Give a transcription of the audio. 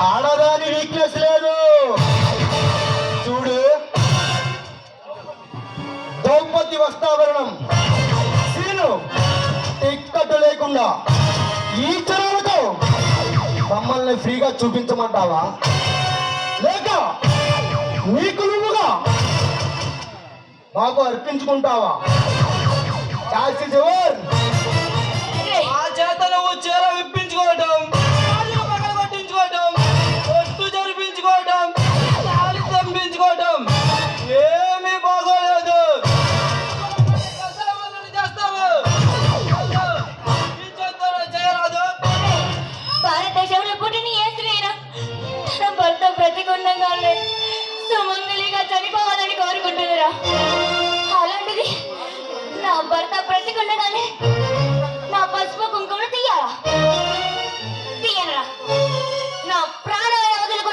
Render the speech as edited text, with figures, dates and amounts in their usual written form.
ఆడదాని వీక్నెస్ లేదు. చూడు, ద్రౌపది వస్త్రాభరణం సీను టిక్కెట్ లేకుండా ఈ చెరువుతో మమ్మల్ని ఫ్రీగా చూపించమంటావా, లేక నీకు నువ్వుగా మాకు అర్పించుకుంటావా? ఆ చేత నువ్వు చీర విప్పించుకోవటం, పగల కొట్టించుకోవటం, ఒట్టు జరిపించుకోవటం, తాళి తంపించుకోవటం ఏమీ బాగోలేదు. చేస్తావు చేయరాదు. భారతదేశంలో పుట్టిన ఏ స్త్రీనా తన భర్త బ్రతికుండగానే సుమంగళిగా చనిపోవాలని కోరుకుంటున్నారా? అలాంటిది నా భర్త బ్రతికుండగానే నా పసుపు కుంకుమను తీయాలా?